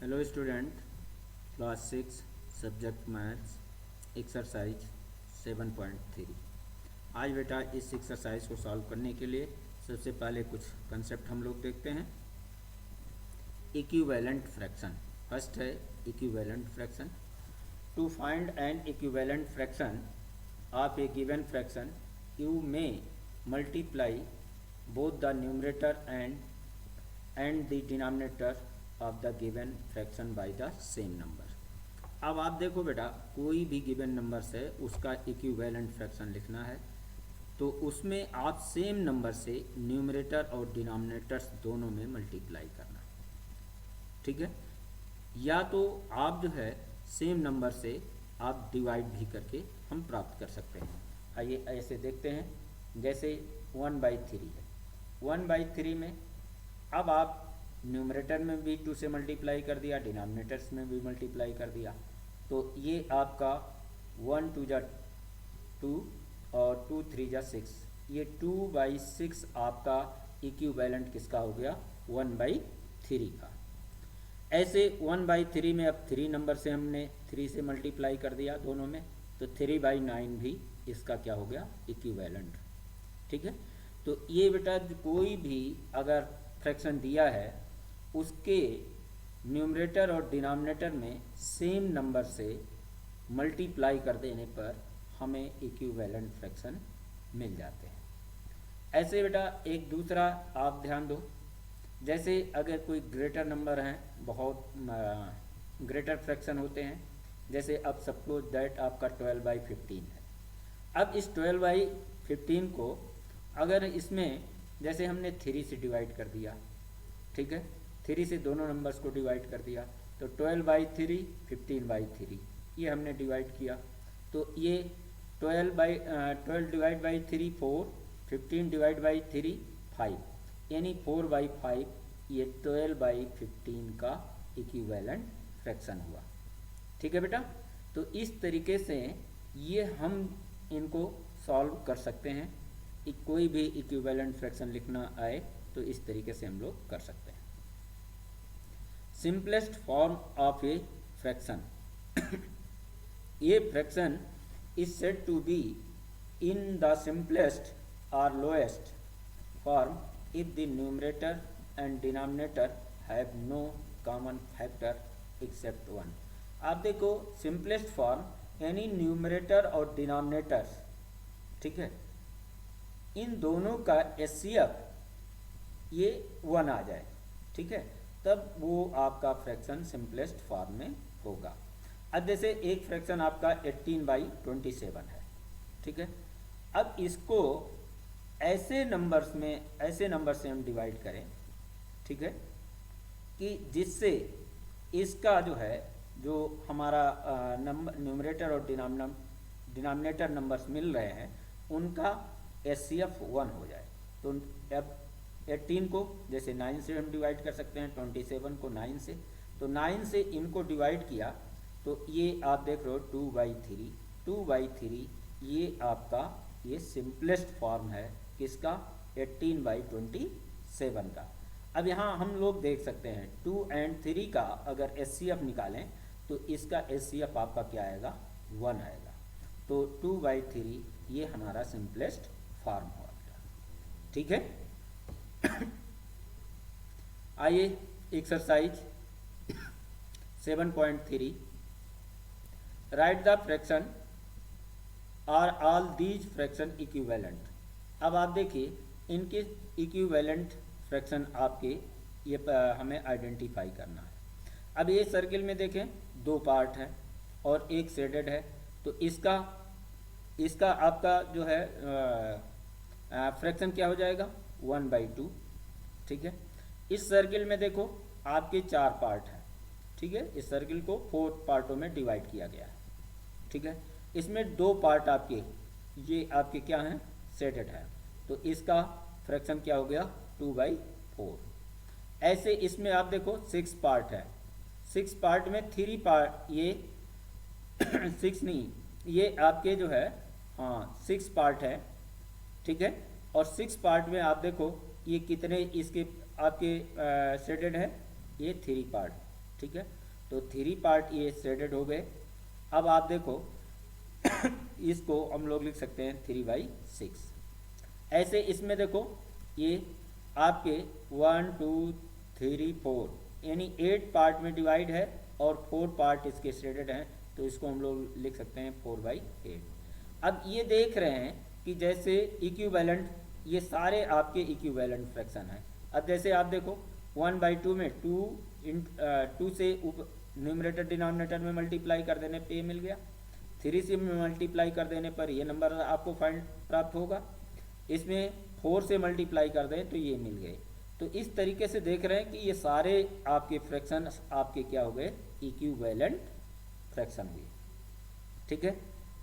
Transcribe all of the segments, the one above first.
Hello student, class 6 subject maths exercise 7.3। आज बेटा इस एक्सरसाइज को सॉल्व करने के लिए सबसे पहले कुछ कंसेप्ट हम लोग देखते हैं। इक्विवेलेंट फ्रैक्शन फर्स्ट है। Equivalent fraction, to find an equivalent fraction of a given fraction you may multiply both the numerator and the denominator of the given fraction by the same number. अब आप देखो बेटा, कोई भी given number से उसका equivalent fraction लिखना है तो उसमें आप सेम नंबर से न्यूमरेटर और डिनोमिनेटर्स दोनों में मल्टीप्लाई करना, ठीक है। या तो आप जो है सेम नंबर से आप डिवाइड भी करके हम प्राप्त कर सकते हैं। आइए ऐसे देखते हैं, जैसे 1/3 है। 1/3 में अब आप न्यूमरेटर में भी 2 से मल्टीप्लाई कर दिया, डिनोमिनेटर्स में भी मल्टीप्लाई कर दिया, तो ये आपका 1 2 जा 2 और 2 3 जा 6, ये 2/6 आपका इक्विवेलेंट किसका हो गया, 1/3 का। ऐसे 1/3 में अब 3 नंबर से हमने 3 से मल्टीप्लाई कर दिया दोनों में, तो 3/9 भी इसका क्या हो गया, इक्विवेलेंट, ठीक है। तो ये बेटा कोई भी अगर फ्रैक्शन दिया है उसके न्यूमरेटर और डिनोमिनेटर में सेम नंबर से मल्टीप्लाई कर देने पर हमें इक्विवेलेंट फ्रैक्शन मिल जाते हैं। ऐसे बेटा एक दूसरा आप ध्यान दो, जैसे अगर कोई ग्रेटर नंबर हैं, बहुत ग्रेटर फ्रैक्शन होते हैं, जैसे अब सपोज दैट आपका 12/15 है। अब इस 12/15 को अगर इसमें जैसे हमने 3 से डिवाइड कर दिया, ठीक है, 3 से दोनों नंबर्स को डिवाइड कर दिया, तो 12/3 15/3 ये हमने डिवाइड किया, तो ये 12 डिवाइड बाई 3 4, 15 डिवाइड बाई 3 5, यानी 4/5 ये 12/15 का इक्विवेलेंट फ्रैक्शन हुआ, ठीक है बेटा। तो इस तरीके से ये हम इनको सॉल्व कर सकते हैं। कोई भी इक्विवेलेंट फ्रैक्शन लिखना आए तो इस तरीके से हम लोग कर सकते हैं। Simplest form of a fraction ये fraction is said to be in the simplest और lowest form if the numerator and denominator have no common factor except 1। आप देखो सिंपलेस्ट फॉर्म यानी न्यूमरेटर और डिनोमिनेटर्स, ठीक है, इन दोनों का एचसीएफ ये 1 आ जाए, ठीक है, तब वो आपका फ्रैक्शन सिंपलेस्ट फॉर्म में होगा। अब जैसे एक फ्रैक्शन आपका 18/27 है, ठीक है। अब इसको ऐसे नंबर से हम डिवाइड करें, ठीक है, कि जिससे इसका जो है जो हमारा नंबर न्यूमरेटर और डिनोमिनेटर नंबर्स मिल रहे हैं उनका एचसीएफ 1 हो जाए। तो अब 18 को जैसे 9 से हम डिवाइड कर सकते हैं, 27 को 9 से, तो 9 से इनको डिवाइड किया तो ये आप देख रहे हो 2/3 ये आपका ये सिंपलेस्ट फॉर्म है किसका, 18/27 का। अब यहाँ हम लोग देख सकते हैं 2 और 3 का अगर एचसीएफ निकालें तो इसका एचसीएफ आपका क्या आएगा, 1 आएगा। तो 2/3 ये हमारा सिंपलेस्ट फॉर्म हो गया, ठीक है। आइए exercise 7.3, write the fraction are all these fraction equivalent. अब आप देखिए इनके इक्विवेलेंट फ्रैक्शन आपके ये हमें आइडेंटिफाई करना है। अब ये सर्किल में देखें 2 पार्ट है और एक शेडेड है, तो इसका आपका जो है फ्रैक्शन क्या हो जाएगा, 1/2, ठीक है। इस सर्किल में देखो आपके 4 पार्ट हैं, ठीक है, इस सर्किल को 4 पार्टों में डिवाइड किया गया है, ठीक है। इसमें 2 पार्ट आपके ये आपके क्या हैं, शेडेड है, तो इसका फ्रैक्शन क्या हो गया, 2/4। ऐसे इसमें आप देखो 6 पार्ट है, 6 पार्ट में 3 पार्ट ये 6 नहीं, ये आपके जो है 6 पार्ट है, ठीक है। और 6 पार्ट में आप देखो ये कितने इसके आपके शेडेड है, ये 3 पार्ट, ठीक है। तो 3 पार्ट ये शेडेड हो गए। अब आप देखो इसको हम लोग लिख सकते हैं 3/6। ऐसे इसमें देखो ये आपके 1 2 3 4 यानी 8 पार्ट में डिवाइड है और 4 पार्ट इसके शेडेड हैं, तो इसको हम लोग लिख सकते हैं 4/8। अब ये देख रहे हैं कि जैसे इक्विवेलेंट, ये सारे आपके इक्विवेलेंट फ्रैक्शन हैं। अब जैसे आप देखो 1/2 में 2 से न्यूमरेटर डिनोमिनेटर में मल्टीप्लाई कर देने पे ये मिल गया। 3 से मल्टीप्लाई कर देने पर ये नंबर आपको फाइंड प्राप्त होगा। इसमें 4 से मल्टीप्लाई कर दें तो ये मिल गए। तो इस तरीके से देख रहे हैं कि ये सारे आपके फ्रैक्शन आपके क्या हो गए, इक्विवेलेंट फ्रैक्शन हुए। ठीक है।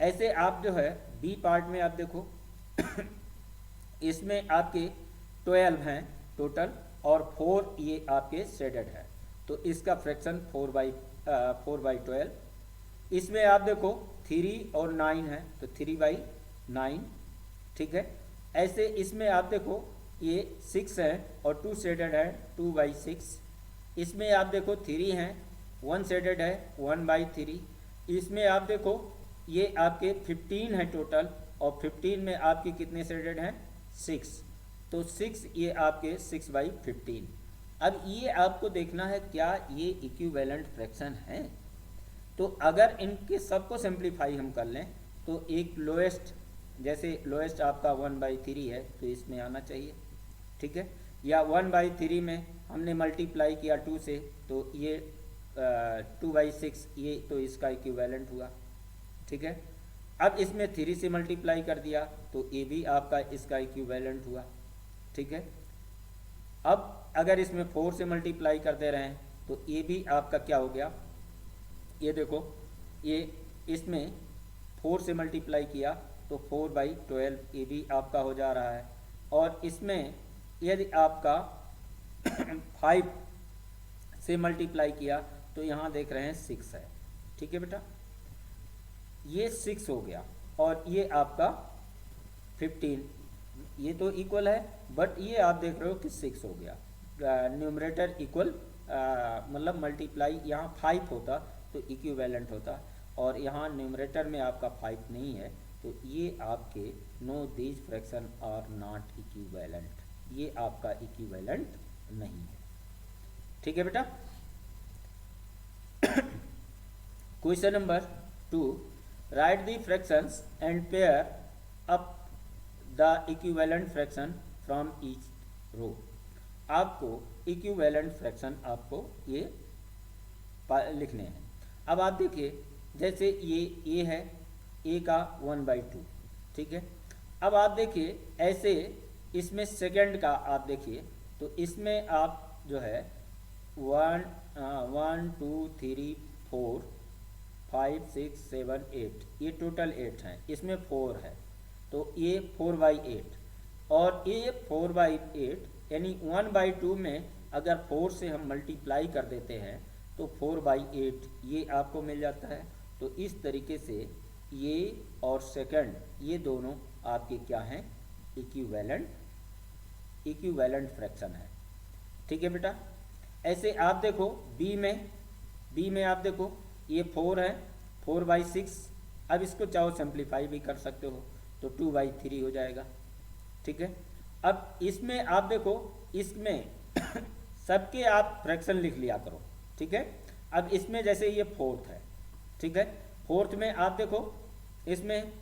ऐसे आप जो है बी पार्ट में आप देखो इसमें आपके 12 हैं टोटल और 4 ये आपके शेडेड है, तो इसका फ्रैक्शन 4/12। इसमें आप देखो 3 और 9 है तो 3/9। ठीक है। ऐसे इसमें आप देखो ये 6 है और 2 शेडेड है 2/6। इसमें आप देखो 3 हैं, 1 शेडेड है 1/3। इसमें आप देखो ये आपके 15 है टोटल और 15 में आपके कितने शेडेड हैं, 6, तो 6 ये आपके 6/15। अब ये आपको देखना है क्या ये इक्विवेलेंट फ्रैक्शन है। तो अगर इनके सबको सिंप्लीफाई हम कर लें तो एक लोएस्ट, जैसे लोएस्ट आपका 1/3 है तो इसमें आना चाहिए। ठीक है। या 1/3 में हमने मल्टीप्लाई किया 2 से तो ये 2/6 ये तो इसका इक्विवेलेंट हुआ। ठीक है। अब इसमें 3 से मल्टीप्लाई कर दिया तो ये भी आपका इसका इक्विवेलेंट हुआ। ठीक है। अब अगर इसमें 4 से मल्टीप्लाई कर दे रहे हैं तो ये भी आपका क्या हो गया, ये देखो ये इसमें 4 से मल्टीप्लाई किया तो 4/12 ये भी आपका हो जा रहा है। और इसमें यदि आपका 5 से मल्टीप्लाई किया तो यहाँ देख रहे हैं 6 है। ठीक है बेटा, ये 6 हो गया और ये आपका 15, ये तो इक्वल है बट ये आप देख रहे हो कि 6 हो गया। न्यूमरेटर इक्वल मतलब मल्टीप्लाई यहाँ 5 होता तो इक्विवेलेंट होता और यहाँ न्यूमरेटर में आपका 5 नहीं है, तो ये आपके no these fraction are not equivalent, ये आपका इक्विवेलेंट नहीं है। ठीक है बेटा। Question number 2, write the fractions and pair up the equivalent fraction from each row. आपको इक्विवेलेंट फ्रैक्शन आपको ये लिखने हैं। अब आप देखिए जैसे ये है a का 1/2। ठीक है। अब आप देखिए ऐसे इसमें सेकंड का आप देखिए तो इसमें आप जो है 1 2 3 4 5 6 7 8 ये टोटल 8 हैं, इसमें 4 है तो ये 4/8 और ये 4/8 यानी 1/2 में अगर 4 से हम मल्टीप्लाई कर देते हैं तो 4/8 ये आपको मिल जाता है। तो इस तरीके से ये और सेकंड ये दोनों आपके क्या हैं, इक्विवेलेंट फ्रैक्शन है। ठीक है बेटा। ऐसे आप देखो बी में आप देखो ये 4 है 4/6। अब इसको चाहो सिंप्लीफाई भी कर सकते हो तो 2/3 हो जाएगा। ठीक है। अब इसमें आप देखो इसमें सबके आप फ्रैक्शन लिख लिया करो। ठीक है। अब इसमें जैसे ये 4th है। ठीक है। 4th में आप देखो इसमें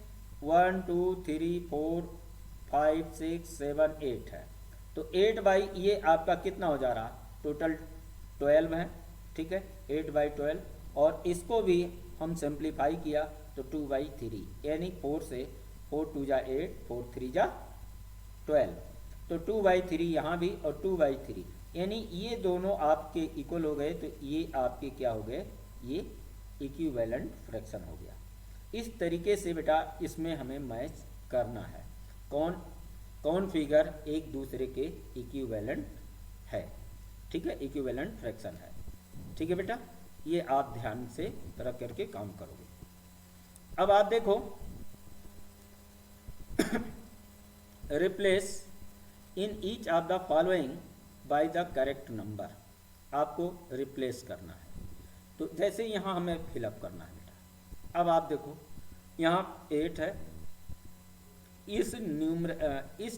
1 2 3 4 5 6 7 8 है तो 8 ये आपका कितना हो जा रहा, टोटल 12 है। ठीक है। 8/12 और इसको भी हम सिंप्लीफाई किया तो 2/3 यानी 4 से 4 2 जा 8 4 3 जा 12 तो 2/3 यहाँ भी और 2/3 यानी ये दोनों आपके इक्वल हो गए तो ये आपके क्या हो गए, ये इक्विवेलेंट फ्रैक्शन हो गया। इस तरीके से बेटा इसमें हमें मैच करना है कौन फिगर एक दूसरे के इक्विवेलेंट है। ठीक है, इक्विवेलेंट फ्रैक्शन है। ठीक है बेटा, ये आप ध्यान से रख करके काम करोगे। अब आप देखो replace in each of the following by the correct number, आपको रिप्लेस करना है। तो जैसे यहाँ हमें फिलअप करना है बेटा। अब आप देखो यहाँ 8 है, इस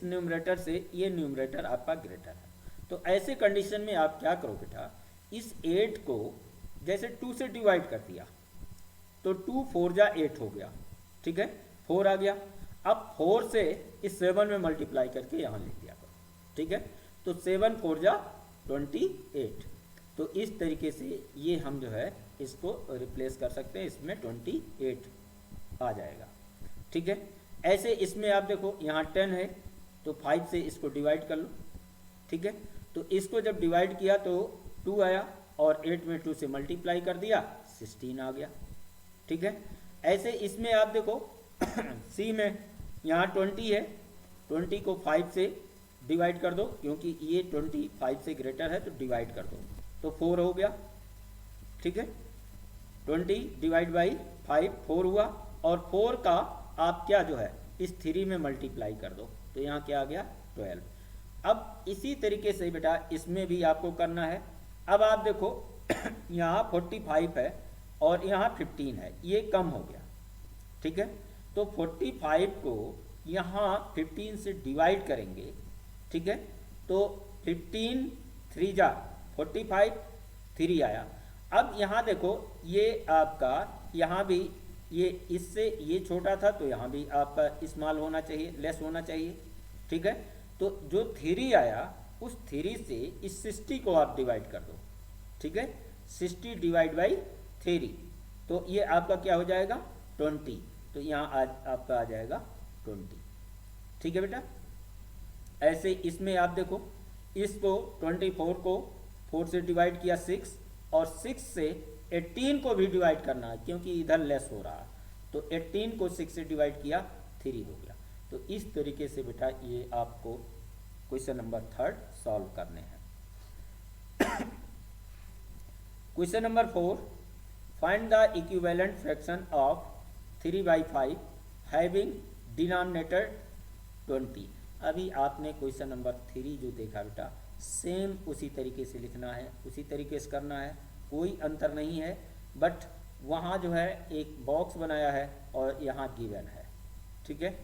न्यूमरेटर से ये न्यूमरेटर आपका ग्रेटर है। तो ऐसे कंडीशन में आप क्या करो बेटा, इस 8 को जैसे 2 से डिवाइड कर दिया तो 2 4 जा 8 हो गया, ठीक है, 4 आ गया। अब 4 से इस 7 में मल्टीप्लाई करके यहाँ लिख दिया करो, ठीक है। तो 7 4 जा 28। तो इस तरीके से ये हम जो है इसको रिप्लेस कर सकते हैं, इसमें 28 आ जाएगा, ठीक है। ऐसे इसमें आप देखो यहाँ 10 है तो 5 से इसको डिवाइड कर लो, ठीक है। तो इसको जब डिवाइड किया तो 2 आया और 8 में 2 से मल्टीप्लाई कर दिया 16 आ गया, ठीक है। ऐसे इसमें आप देखो सी में यहाँ 20 है, 20 को 5 से डिवाइड कर दो क्योंकि ये 25 से ग्रेटर है तो डिवाइड कर दो तो 4 हो गया, ठीक है। 20 डिवाइड बाई 5 4 हुआ और 4 का आप क्या जो है इस 3 में मल्टीप्लाई कर दो तो यहाँ क्या आ गया 12। अब इसी तरीके से बेटा इसमें भी आपको करना है। अब आप देखो यहाँ 45 है और यहाँ 15 है, ये कम हो गया, ठीक है। तो 45 को यहाँ 15 से डिवाइड करेंगे, ठीक है। तो 15 3 जा 45 3 आया। अब यहाँ देखो ये आपका यहाँ भी ये इससे ये छोटा था तो यहाँ भी आपका स्मॉल होना चाहिए, लेस होना चाहिए, ठीक है। तो जो 3 आया उस 3 से इस 60 को आप डिवाइड कर दो, ठीक है। 60 डिवाइड बाई 3 तो ये आपका क्या हो जाएगा 20। तो यहाँ आज आपका आ जाएगा 20, ठीक है बेटा। ऐसे इसमें आप देखो इसको 24 को 4 से डिवाइड किया 6 और 6 से 18 को भी डिवाइड करना है क्योंकि इधर लेस हो रहा है तो 18 को 6 से डिवाइड किया 3 हो गया। तो इस तरीके से बेटा ये आपको क्वेश्चन नंबर 3 सॉल्व करने हैं। Question number 4, find the equivalent fraction of 3/5 having denominator 20। अभी आपने क्वेश्चन नंबर 3 जो देखा बेटा सेम उसी तरीके से लिखना है, उसी तरीके से करना है, कोई अंतर नहीं है। बट वहाँ जो है एक बॉक्स बनाया है और यहाँ गिवन है, ठीक है।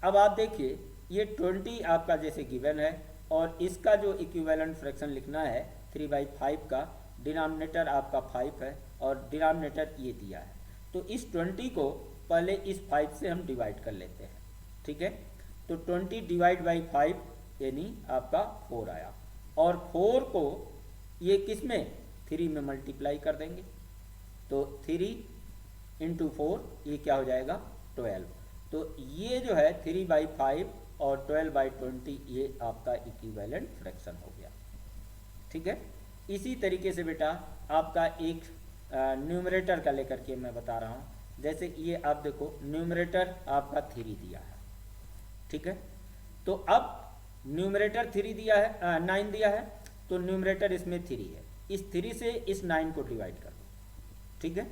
अब आप देखिए ये 20 आपका जैसे गिवन है और इसका जो इक्विवेलेंट फ्रैक्शन लिखना है 3/5 का, डिनोमिनेटर आपका 5 है और डिनोमिनेटर ये दिया है। तो इस 20 को पहले इस 5 से हम डिवाइड कर लेते हैं, ठीक है। तो 20 डिवाइड बाई 5 यानी आपका 4 आया और 4 को ये किस में 3 में मल्टीप्लाई कर देंगे तो 3 इंटू 4 ये क्या हो जाएगा 12। तो ये जो है 3/5 और 12/20 ये आपका इक्विवेलेंट फ्रैक्शन हो गया, ठीक है। इसी तरीके से बेटा आपका एक न्यूमरेटर का लेकर के मैं बता रहा हूँ। जैसे ये आप देखो न्यूमरेटर आपका 3 दिया है, ठीक है। तो अब न्यूमरेटर 3 दिया है 9 दिया है तो न्यूमरेटर इसमें 3 है, इस 3 से इस 9 को डिवाइड कर दो, ठीक है।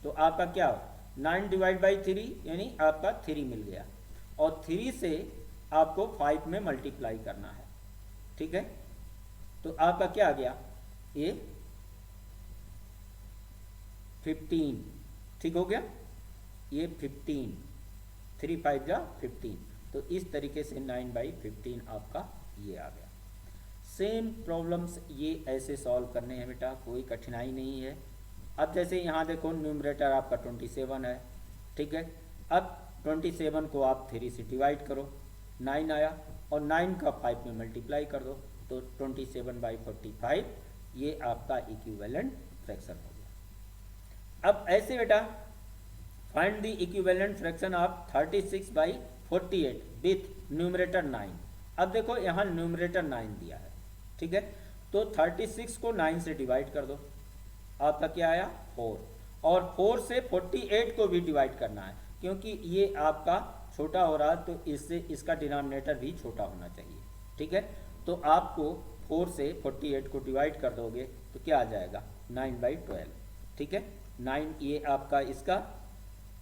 तो आपका क्या हो 9 डिवाइड बाई 3 यानी आपका 3 मिल गया और 3 से आपको 5 में मल्टीप्लाई करना है, ठीक है। तो आपका क्या आ गया ये 15, ठीक हो गया ये 15, 3 5 जा 15। तो इस तरीके से 9/15 आपका ये आ गया। सेम प्रॉब्लम्स ये ऐसे सॉल्व करने हैं बेटा, कोई कठिनाई नहीं है। अब जैसे यहाँ देखो न्यूमरेटर आपका 27 है, ठीक है। अब 27 को आप 3 से डिवाइड करो 9 आया और 9 का 5 में मल्टीप्लाई कर दो तो 27/45 ये आपका इक्विवेलेंट फ्रैक्शन हो गया। अब ऐसे बेटा find the equivalent fraction of 36/48 with numerator 9। अब देखो यहाँ न्यूमरेटर 9 दिया है, ठीक है। तो 36 को 9 से डिवाइड कर दो, आपका क्या आया 4 और 4 से 48 को भी डिवाइड करना है क्योंकि ये आपका छोटा हो रहा है तो इससे इसका डिनोमिनेटर भी छोटा होना चाहिए, ठीक है। तो आपको 4 से 48 को डिवाइड कर दोगे तो क्या आ जाएगा 9/12, ठीक है। 9 ये आपका इसका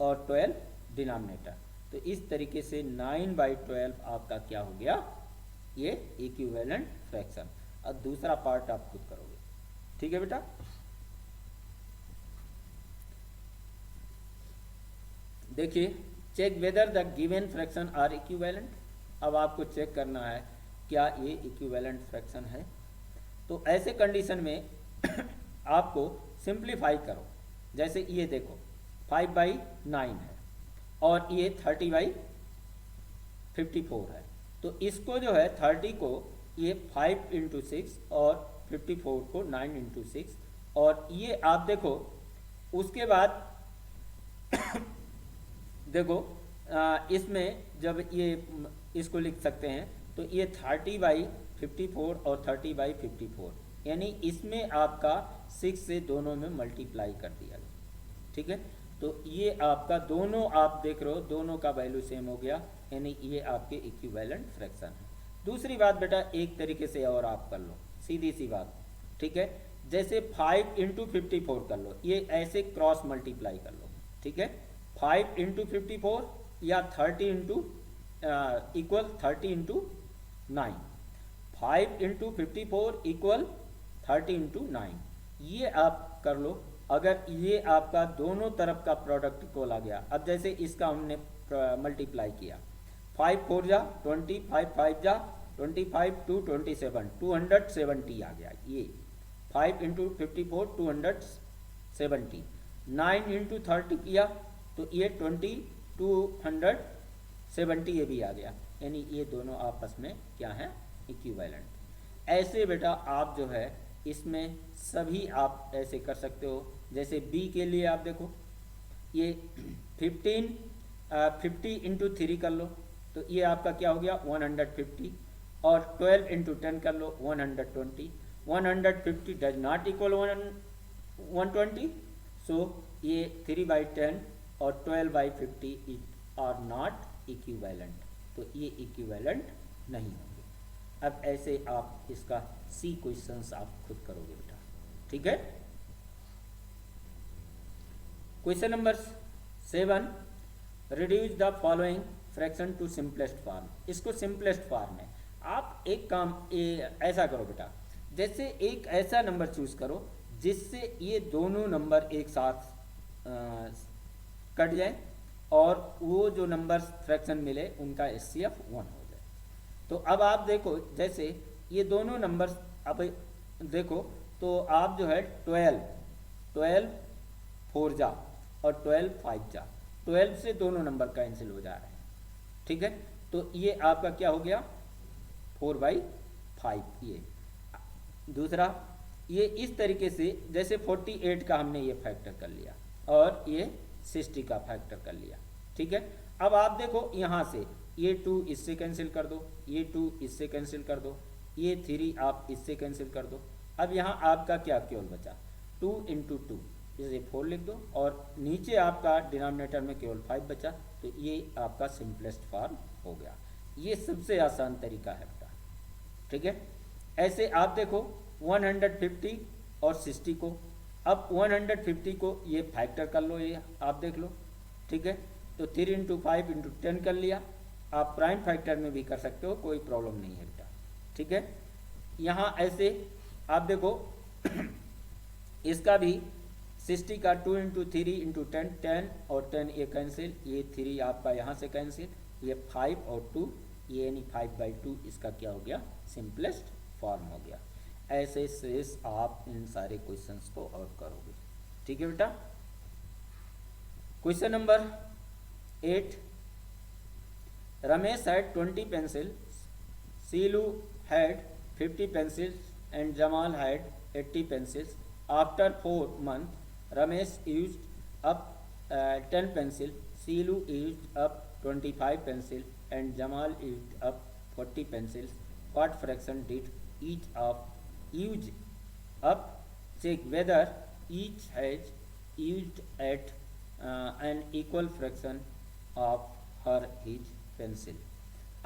और 12 डिनोमिनेटर। तो इस तरीके से 9/12 आपका क्या हो गया ये इक्विवेलेंट फ्रैक्शन। अब दूसरा पार्ट आप खुद करोगे, ठीक है बेटा। देखिए, check whether the given fraction are equivalent. अब आपको चेक करना है क्या ये इक्विवेलेंट फ्रैक्शन है। तो ऐसे कंडीशन में आपको सिंप्लीफाई करो। जैसे ये देखो 5/9 है और ये 30/54 है। तो इसको जो है 30 को ये 5 इंटू 6 और 54 को 9 इंटू 6, और ये आप देखो उसके बाद देखो इसमें जब ये इसको लिख सकते हैं तो ये 30/54 और 30/54, यानी इसमें आपका 6 से दोनों में मल्टीप्लाई कर दिया गया। ठीक है, तो ये आपका दोनों आप देख रहे हो दोनों का वैल्यू सेम हो गया, यानी ये आपके इक्विवेलेंट फ्रैक्शन है। दूसरी बात बेटा एक तरीके से और आप कर लो, सीधी सी बात। ठीक है, जैसे 5 इंटू 54 कर लो, ये ऐसे क्रॉस मल्टीप्लाई कर लो। ठीक है, 5 इंटू 54 या 30 into equal 30 into 9, 5 into 54 equal 30 into 9, ये आप कर लो। अगर ये आपका दोनों तरफ का प्रोडक्ट इक्वल आ गया, अब जैसे इसका हमने मल्टीप्लाई किया, 5 4 जा 20, 5 5 जा 25 2 27, 270 आ गया। ये 5 इंटू 54 270, 9 इंटू 30 किया तो ये 270 ये भी आ गया, यानी ये दोनों आपस में क्या है, इक्विवेलेंट। ऐसे बेटा आप जो है इसमें सभी आप ऐसे कर सकते हो। जैसे बी के लिए आप देखो ये 50 इंटू 3 कर लो तो ये आपका क्या हो गया 150, और 12 इंटू 10 कर लो 120, 150 डज नॉट इक्वल 120, सो ये 3/10 और 12/50 आर नॉट इक्विवेलेंट, तो ये इक्विवेलेंट नहीं होंगे। अब ऐसे आप इसका सी क्वेश्चंस आप खुद करोगे बेटा। ठीक है, question number 7, reduce the following fraction to simplest form. इसको सिंपलेस्ट फॉर्म में आप एक काम ऐसा करो बेटा, जैसे एक ऐसा नंबर चूज करो जिससे ये दोनों नंबर एक साथ कट जाए और वो जो नंबर फ्रैक्शन मिले उनका HCF 1 हो जाए। तो अब आप देखो जैसे ये दोनों नंबर अब देखो तो आप जो है 12 4 जा और 12 5 जा, 12 से दोनों नंबर कैंसिल हो जा रहे हैं। ठीक है, तो ये आपका क्या हो गया 4/5। ये दूसरा ये इस तरीके से जैसे 48 का हमने ये फैक्टर कर लिया और ये 60 का फैक्टर कर लिया। ठीक है, अब आप देखो यहाँ से ये 2 इससे कैंसिल कर दो, ये 2 इससे कैंसिल कर दो, ये 3 आप इससे कैंसिल कर दो। अब यहाँ आपका क्या केवल बचा 2 इंटू 2, इसे 4 लिख दो, और नीचे आपका डिनोमिनेटर में केवल 5 बचा, तो ये आपका सिंपलेस्ट फॉर्म हो गया। ये सबसे आसान तरीका है बेटा। ठीक है, ऐसे आप देखो 150 और 60 को, अब 150 को ये फैक्टर कर लो, ये आप देख लो। ठीक है, तो 3 इंटू 5 इंटू 10 कर लिया, आप प्राइम फैक्टर में भी कर सकते हो, कोई प्रॉब्लम नहीं है बेटा। ठीक है, यहाँ ऐसे आप देखो इसका भी 60 का 2 इंटू 3 इंटू 10, 10 और 10 ये कैंसिल, ये 3 आपका यहाँ से कैंसिल, ये 5 और 2 ये यानी 5/2 इसका क्या हो गया सिंपलेस्ट फॉर्म हो गया। ऐसे शेष आप इन सारे क्वेश्चंस को और करोगे। ठीक है बेटा, question number 8, Ramesh had 20 pencils, Sheelu had 50 pencils and Jamal had 80 pencils. After 4 months, Ramesh used up 10 pencils, Sheelu used up 25 pencils and Jamal used up 40 pencils. What fraction did each of use up? Check whether each has used at an equal fraction of her his pencil.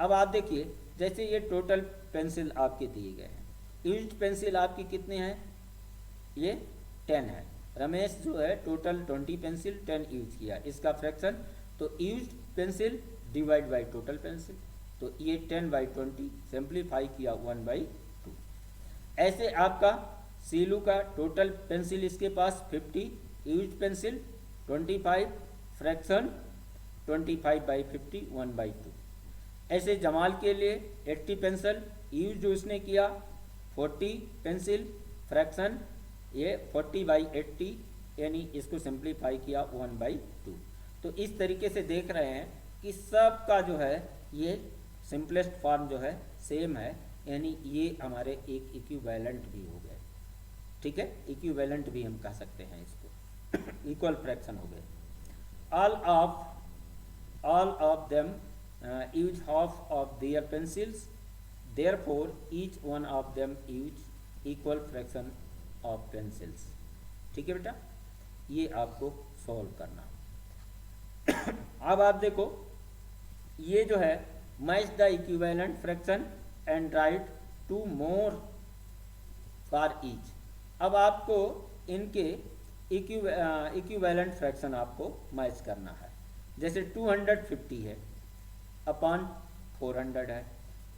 अब आप देखिए जैसे ये total pencil आपके दिए गए हैं, used pencil आपकी कितने हैं, ये 10 है। रमेश जो है टोटल 20 पेंसिल 10 यूज किया, इसका फ्रैक्शन तो used pencil divide by total pencil, तो ये 10/20 सिंप्लीफाई किया 1/2। ऐसे आपका सीलू का टोटल पेंसिल इसके पास 50, यूज्ड पेंसिल 25, फ्रैक्शन 25/50 1/2। ऐसे जमाल के लिए 80 पेंसिल यूज जो उसने किया 40 पेंसिल फ्रैक्शन ये 40/80 यानी इसको सिंप्लीफाई किया 1/2। तो इस तरीके से देख रहे हैं कि सब का जो है ये सिंपलेस्ट फॉर्म जो है सेम है, यानी ये हमारे एक इक्विवेलेंट भी हो गए। ठीक है, इक्विवेलेंट भी हम कह सकते हैं इसको, इक्वल फ्रैक्शन हो गए। all of them use half of their pencils, therefore each one of them use equal fraction of pencils। ठीक है बेटा, ये आपको सॉल्व करना। अब आप देखो ये जो है match the equivalent fraction and right 2 more for each. अब आपको इनके इक्विवेलेंट फ्रैक्शन आपको मैच करना है। जैसे 250 है अपॉन 400 है,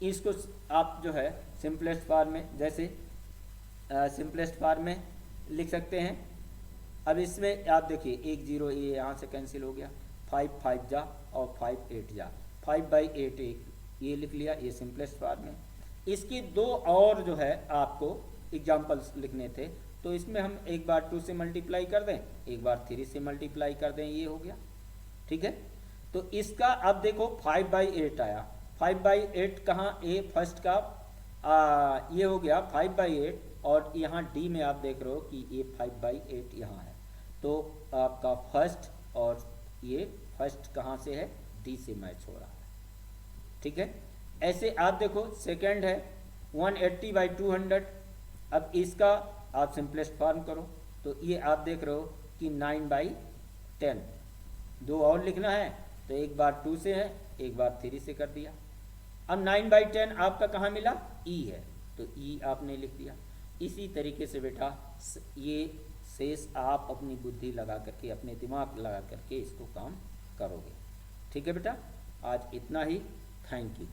इसको आप जो है सिंपलेस्ट फॉर्म में जैसे सिंपलेस्ट फॉर्म में लिख सकते हैं। अब इसमें आप देखिए 1 0 ये यहाँ से कैंसिल हो गया, 5 5 जा और 5 8 जा, 5/8 ये लिख लिया, ये सिंपलेस्ट फॉर्म में। इसकी दो और जो है आपको एग्जाम्पल्स लिखने थे, तो इसमें हम एक बार 2 से मल्टीप्लाई कर दें, एक बार 3 से मल्टीप्लाई कर दें, ये हो गया। ठीक है, तो इसका अब देखो 5/8 आया, 5/8 कहाँ ए फर्स्ट का ये हो गया 5/8 और यहाँ डी में आप देख रहे हो कि ये 5/8 यहाँ है, तो आपका फर्स्ट और ये फर्स्ट कहाँ से है, डी से मैच हो रहा है। ठीक है, ऐसे आप देखो सेकंड है 180/200। अब इसका आप सिंपलेस्ट फॉर्म करो, तो ये आप देख रहे हो कि 9/10। दो और लिखना है तो एक बार 2 से है, एक बार 3 से कर दिया। अब 9/10 आपका कहाँ मिला, ई है, तो ई आपने लिख दिया। इसी तरीके से बेटा ये शेष आप अपनी बुद्धि लगा करके, अपने दिमाग लगा करके इसको काम करोगे। ठीक है बेटा, आज इतना ही। Thank you.